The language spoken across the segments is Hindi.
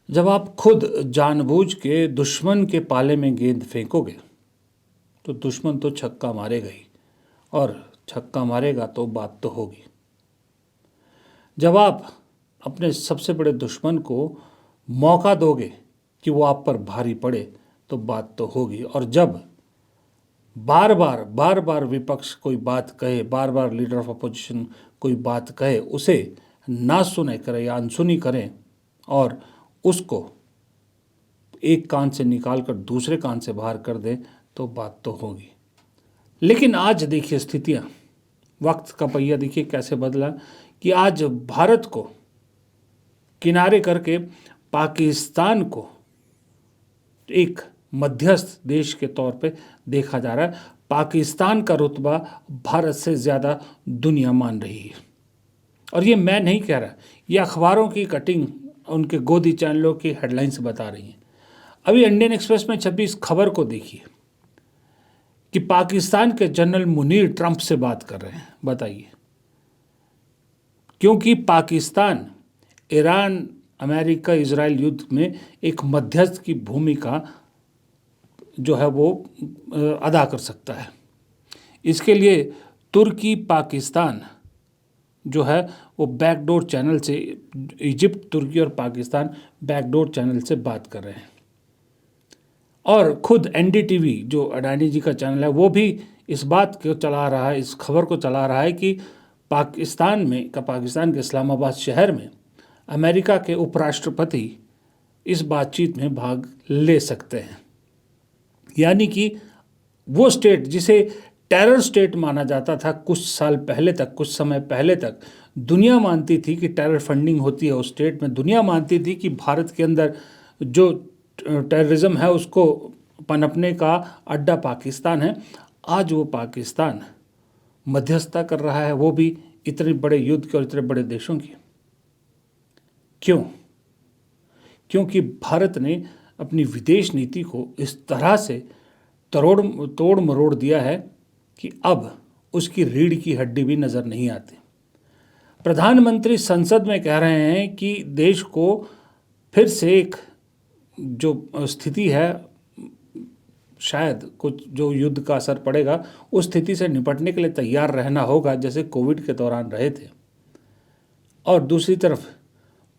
जब आप खुद जानबूझ के दुश्मन के पाले में गेंद फेंकोगे तो दुश्मन तो छक्का मारेगा ही, और छक्का मारेगा तो बात तो होगी। जब आप अपने सबसे बड़े दुश्मन को मौका दोगे कि वो आप पर भारी पड़े तो बात तो होगी। और जब बार बार विपक्ष कोई बात कहे, बार बार लीडर ऑफ अपोजिशन कोई बात कहे, उसे ना सुने करें या अनसुनी करें और उसको एक कान से निकाल कर दूसरे कान से बाहर कर दें तो बात तो होगी। लेकिन आज देखिए स्थितियां, वक्त का पहिया देखिए कैसे बदला कि आज भारत को किनारे करके पाकिस्तान को एक मध्यस्थ देश के तौर पे देखा जा रहा है। पाकिस्तान का रुतबा भारत से ज़्यादा दुनिया मान रही है। और ये मैं नहीं कह रहा, ये अखबारों की कटिंग, उनके गोदी चैनलों की हेडलाइंस बता रही हैं। अभी इंडियन एक्सप्रेस में छपी इस खबर को देखिए कि पाकिस्तान के जनरल मुनीर ट्रंप से बात कर रहे हैं। बताइए, क्योंकि पाकिस्तान ईरान अमेरिका इजराइल युद्ध में एक मध्यस्थ की भूमिका जो है वो अदा कर सकता है। इसके लिए तुर्की पाकिस्तान जो है वो बैकडोर चैनल से, इजिप्ट, तुर्की और पाकिस्तान बैकडोर चैनल से बात कर रहे हैं। और खुद एनडीटीवी जो अडानी जी का चैनल है वो भी इस बात को चला रहा है, इस खबर को चला रहा है कि पाकिस्तान के इस्लामाबाद शहर में अमेरिका के उपराष्ट्रपति इस बातचीत में भाग ले सकते हैं। यानी कि वो स्टेट जिसे टेरर स्टेट माना जाता था कुछ समय पहले तक दुनिया मानती थी कि टेरर फंडिंग होती है उस स्टेट में, दुनिया मानती थी कि भारत के अंदर जो टेररिज्म है उसको पनपने का अड्डा पाकिस्तान है। आज वो पाकिस्तान मध्यस्थता कर रहा है, वो भी इतने बड़े युद्ध के और इतने बड़े देशों की। क्यों? क्योंकि भारत ने अपनी विदेश नीति को इस तरह से तोड़ मरोड़ दिया है कि अब उसकी रीढ़ की हड्डी भी नज़र नहीं आती। प्रधानमंत्री संसद में कह रहे हैं कि देश को फिर से एक जो स्थिति है, शायद कुछ जो युद्ध का असर पड़ेगा, उस स्थिति से निपटने के लिए तैयार रहना होगा जैसे कोविड के दौरान रहे थे। और दूसरी तरफ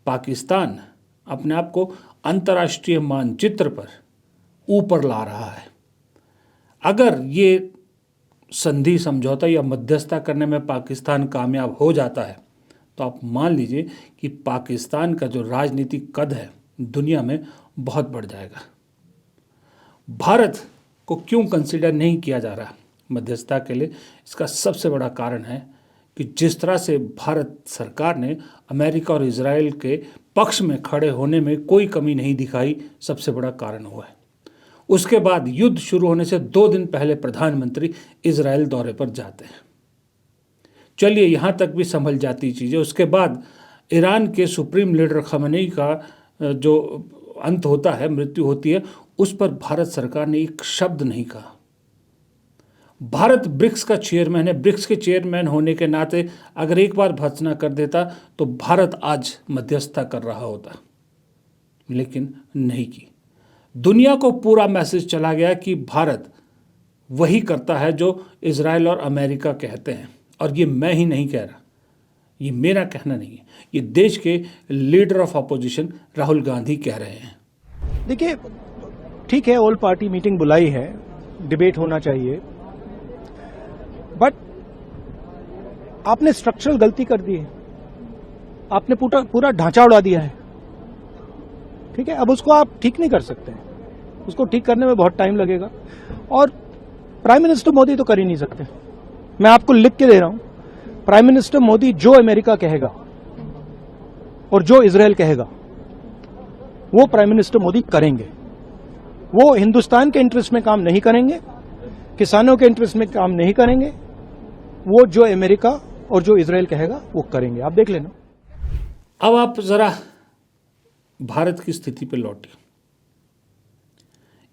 पाकिस्तान अपने आप को अंतर्राष्ट्रीय मानचित्र पर ऊपर ला रहा है। अगर ये संधि समझौता या मध्यस्थता करने में पाकिस्तान कामयाब हो जाता है तो आप मान लीजिए कि पाकिस्तान का जो राजनीतिक कद है दुनिया में बहुत बढ़ जाएगा। भारत को क्यों कंसिडर नहीं किया जा रहा मध्यस्थता के लिए? इसका सबसे बड़ा कारण है कि जिस तरह से भारत सरकार ने अमेरिका और इजराइल के पक्ष में खड़े होने में कोई कमी नहीं दिखाई, सबसे बड़ा कारण हुआ है। उसके बाद युद्ध शुरू होने से 2 दिन पहले प्रधानमंत्री इजराइल दौरे पर जाते हैं। चलिए यहाँ तक भी संभल जाती चीज़ें। उसके बाद ईरान के सुप्रीम लीडर खमेनी का जो अंत होता है, मृत्यु होती है, उस पर भारत सरकार ने एक शब्द नहीं कहा। भारत ब्रिक्स का चेयरमैन है, ब्रिक्स के चेयरमैन होने के नाते अगर एक बार भर्त्सना कर देता तो भारत आज मध्यस्थता कर रहा होता, लेकिन नहीं की। दुनिया को पूरा मैसेज चला गया कि भारत वही करता है जो इजराइल और अमेरिका कहते हैं। और ये मैं ही नहीं कह रहा, ये मेरा कहना नहीं है, ये देश के leader of opposition Rahul Gandhi कह रहे हैं। देखिए, ठीक है, ऑल पार्टी मीटिंग बुलाई है, डिबेट होना चाहिए, बट आपने स्ट्रक्चरल गलती कर दी है, आपने पूरा ढांचा उड़ा दिया है। ठीक है, अब उसको आप ठीक नहीं कर सकते हैं, उसको ठीक करने में बहुत टाइम लगेगा और प्राइम मिनिस्टर मोदी तो कर ही नहीं सकते। मैं आपको लिख के दे रहा हूं, प्राइम मिनिस्टर मोदी जो अमेरिका कहेगा और जो इजराइल कहेगा वो प्राइम मिनिस्टर मोदी करेंगे। वो हिंदुस्तान के इंटरेस्ट में काम नहीं करेंगे, किसानों के इंटरेस्ट में काम नहीं करेंगे, वो जो अमेरिका और जो इजराइल कहेगा वो करेंगे। आप देख लेना। अब आप जरा भारत की स्थिति पर लौटे।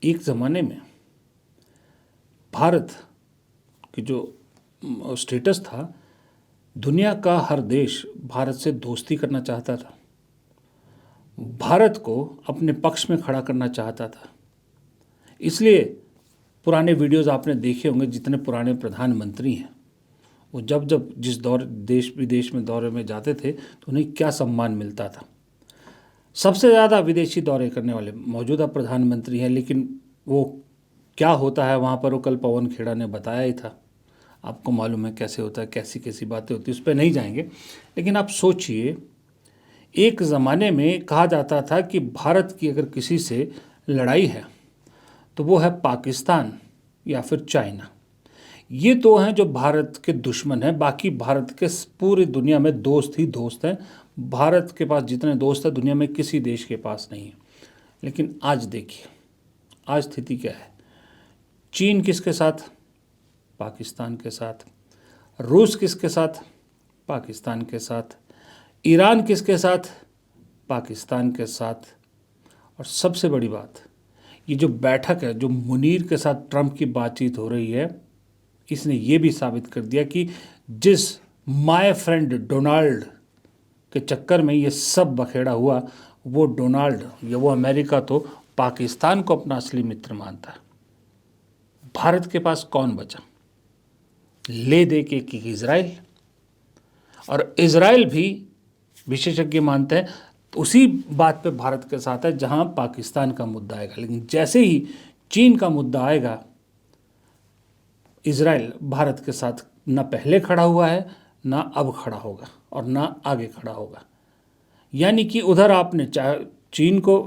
एक जमाने में भारत की जो स्टेटस था, दुनिया का हर देश भारत से दोस्ती करना चाहता था। भारत को अपने पक्ष में खड़ा करना चाहता था। इसलिए पुराने वीडियोस आपने देखे होंगे, जितने पुराने प्रधानमंत्री हैं वो जब जब जिस देश विदेश में दौरे में जाते थे तो उन्हें क्या सम्मान मिलता था। सबसे ज़्यादा विदेशी दौरे करने वाले मौजूदा प्रधानमंत्री हैं, लेकिन वो क्या होता है वहाँ पर वो कल पवन खेड़ा ने बताया ही था। आपको मालूम है कैसे होता है, कैसी कैसी बातें होती, उस पर नहीं जाएंगे। लेकिन आप सोचिए, एक ज़माने में कहा जाता था कि भारत की अगर किसी से लड़ाई है तो वो है पाकिस्तान या फिर चाइना। ये दो हैं जो भारत के दुश्मन हैं, बाकी भारत के पूरी दुनिया में दोस्त ही दोस्त हैं। भारत के पास जितने दोस्त हैं दुनिया में किसी देश के पास नहीं है। लेकिन आज देखिए, आज स्थिति क्या है। चीन किसके साथ? पाकिस्तान के साथ। रूस किसके साथ? पाकिस्तान के साथ। ईरान किसके साथ? पाकिस्तान के साथ। और सबसे बड़ी बात, ये जो बैठक है, जो मुनीर के साथ ट्रंप की बातचीत हो रही है, इसने ये भी साबित कर दिया कि जिस माय फ्रेंड डोनाल्ड के चक्कर में ये सब बखेड़ा हुआ, वो डोनाल्ड या वो अमेरिका तो पाकिस्तान को अपना असली मित्र मानता है। भारत के पास कौन बचा? ले दे के कि इजराइल, और इजराइल भी विशेषज्ञ मानते हैं उसी बात पे भारत के साथ है जहां पाकिस्तान का मुद्दा आएगा। लेकिन जैसे ही चीन का मुद्दा आएगा, इजराइल भारत के साथ न पहले खड़ा हुआ है, ना अब खड़ा होगा और ना आगे खड़ा होगा। यानी कि उधर आपने चीन को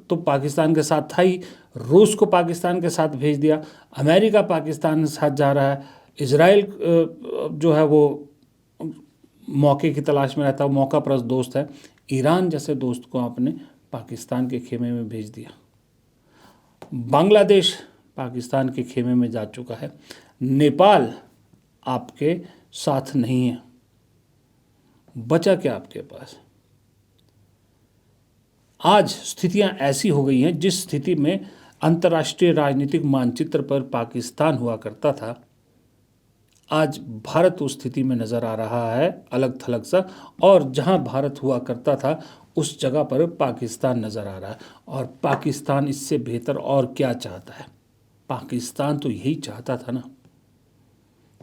तो पाकिस्तान के साथ था ही, रूस को पाकिस्तान के साथ भेज दिया, अमेरिका पाकिस्तान के साथ जा रहा है, इजराइल जो है वो मौके की तलाश में रहता है, मौका परस्त दोस्त है। ईरान जैसे दोस्त को आपने पाकिस्तान के खेमे में भेज दिया। बांग्लादेश पाकिस्तान के खेमे में जा चुका है। नेपाल आपके साथ नहीं है। बचा क्या आपके पास? आज स्थितियां ऐसी हो गई हैं जिस स्थिति में अंतर्राष्ट्रीय राजनीतिक मानचित्र पर पाकिस्तान हुआ करता था, आज भारत उस स्थिति में नज़र आ रहा है अलग थलग सा, और जहां भारत हुआ करता था उस जगह पर पाकिस्तान नज़र आ रहा है। और पाकिस्तान इससे बेहतर और क्या चाहता है? पाकिस्तान तो यही चाहता था ना।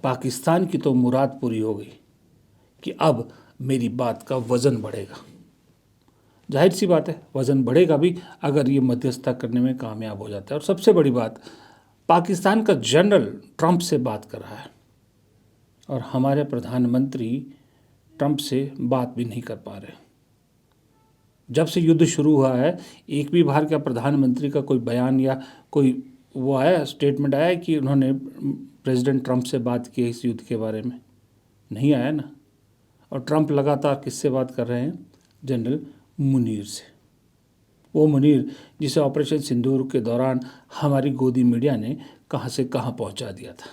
पाकिस्तान की तो मुराद पूरी हो गई कि अब मेरी बात का वज़न बढ़ेगा। जाहिर सी बात है, वज़न बढ़ेगा भी अगर ये मध्यस्थता करने में कामयाब हो जाता है। और सबसे बड़ी बात, पाकिस्तान का जनरल ट्रंप से बात कर रहा है और हमारे प्रधानमंत्री ट्रंप से बात भी नहीं कर पा रहे। जब से युद्ध शुरू हुआ है, एक भी बार क्या प्रधानमंत्री का कोई बयान या कोई वो आया, स्टेटमेंट आया कि उन्होंने प्रेसिडेंट ट्रंप से बात की है इस युद्ध के बारे में? नहीं आया ना। और ट्रंप लगातार किससे बात कर रहे हैं? जनरल मुनीर से। वो मुनीर जिसे ऑपरेशन सिंदूर के दौरान हमारी गोदी मीडिया ने कहाँ से कहाँ पहुँचा दिया था,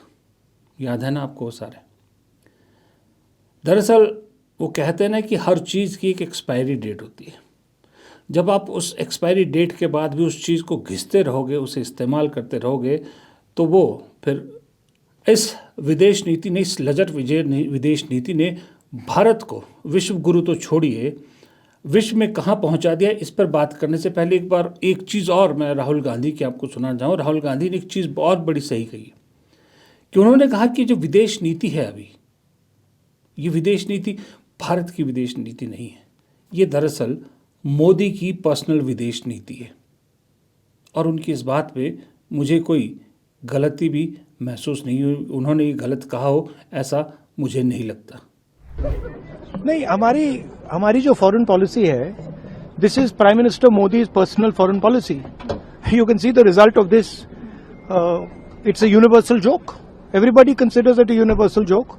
याद है ना आपको वो सारे? दरअसल वो कहते हैं ना कि हर चीज़ की एक एक्सपायरी डेट होती है। जब आप उस एक्सपायरी डेट के बाद भी उस चीज़ को घिसते रहोगे, उसे इस्तेमाल करते रहोगे, तो वो फिर इस विदेश नीति ने, इस लजट विदेश नीति ने भारत को विश्व गुरु तो छोड़िए, विश्व में कहाँ पहुँचा दिया। इस पर बात करने से पहले एक बार एक चीज़ और मैं राहुल गांधी की आपको सुनाना चाहूँ। राहुल गांधी ने एक चीज़ बहुत बड़ी सही कही कि उन्होंने कहा कि जो विदेश नीति है अभी, ये विदेश नीति भारत की विदेश नीति नहीं है, ये दरअसल मोदी की पर्सनल विदेश नीति है। और उनकी इस बात पे मुझे कोई गलती भी महसूस नहीं हुई। उन्होंने ये गलत कहा हो ऐसा मुझे नहीं लगता। नहीं, हमारी जो फॉरेन पॉलिसी है, this is prime minister Modi's personal foreign policy. You can see the result of this. It's a universal joke. Everybody considers it a universal joke.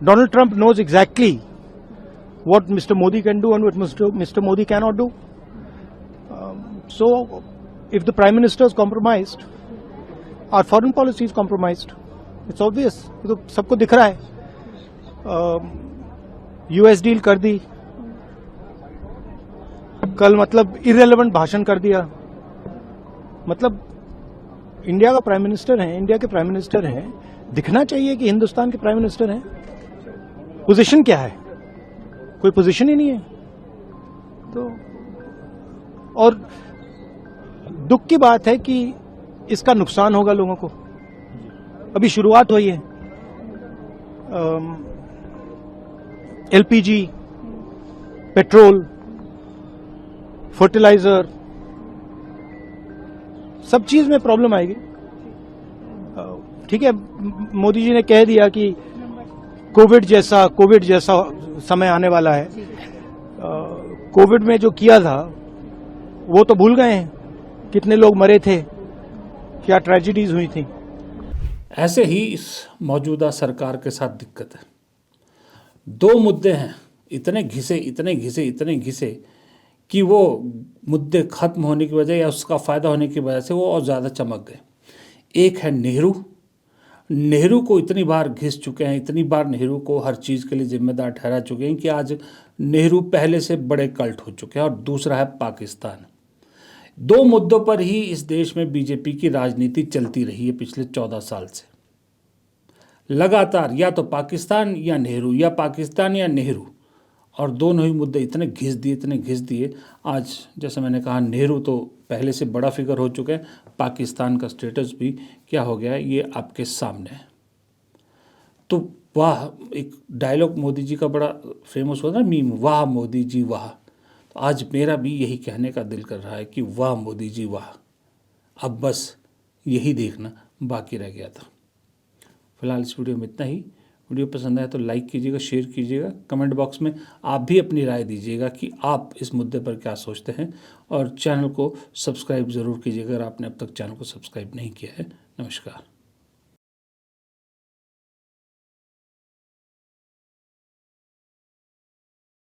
Donald Trump knows exactly what Mr. Modi can do and what Mr. Modi cannot do. So, if the Prime Minister is compromised, our foreign policy is compromised. It's obvious. तो सबको दिख रहा है. US डील कर दी, कल मतलब इररेलेवेंट भाषण कर दिया. मतलब इंडिया का प्राइम मिनिस्टर है, इंडिया के प्राइम मिनिस्टर हैं, दिखना चाहिए कि हिंदुस्तान के प्राइम मिनिस्टर हैं. पोजीशन क्या है? कोई पोजीशन ही नहीं है। तो और दुख की बात है कि इसका नुकसान होगा लोगों को। अभी शुरुआत हुई है। एलपीजी, पेट्रोल, फर्टिलाइजर, सब चीज में प्रॉब्लम आएगी। ठीक है, मोदी जी ने कह दिया कि कोविड जैसा समय आने वाला है। कोविड में जो किया था वो तो भूल गए हैं, कितने लोग मरे थे, क्या ट्रेजेडीज हुई थी। ऐसे ही इस मौजूदा सरकार के साथ दिक्कत है। दो मुद्दे हैं, इतने घिसे कि वो मुद्दे खत्म होने की वजह या उसका फ़ायदा होने की वजह से वो और ज़्यादा चमक गए। एक है नेहरू को इतनी बार घिस चुके हैं, इतनी बार नेहरू को हर चीज़ के लिए जिम्मेदार ठहरा चुके हैं कि आज नेहरू पहले से बड़े कल्ट हो चुके हैं। और दूसरा है पाकिस्तान। दो मुद्दों पर ही इस देश में बीजेपी की राजनीति चलती रही है पिछले 14 साल से लगातार, या तो पाकिस्तान या नेहरू, या पाकिस्तान या नेहरू। और दोनों ही मुद्दे इतने घिस दिए। आज जैसे मैंने कहा, नेहरू तो पहले से बड़ा फिगर हो चुका है, पाकिस्तान का स्टेटस भी क्या हो गया है ये आपके सामने है। तो वाह, एक डायलॉग मोदी जी का बड़ा फेमस होता है मीम, वाह मोदी जी वाह। तो आज मेरा भी यही कहने का दिल कर रहा है कि वाह मोदी जी वाह। अब बस यही देखना बाकी रह गया था। फिलहाल इस वीडियो में इतना ही। वीडियो पसंद आए तो लाइक कीजिएगा, शेयर कीजिएगा, कमेंट बॉक्स में आप भी अपनी राय दीजिएगा कि आप इस मुद्दे पर क्या सोचते हैं। और चैनल को सब्सक्राइब ज़रूर कीजिएगा अगर आपने अब तक चैनल को सब्सक्राइब नहीं किया है। नमस्कार।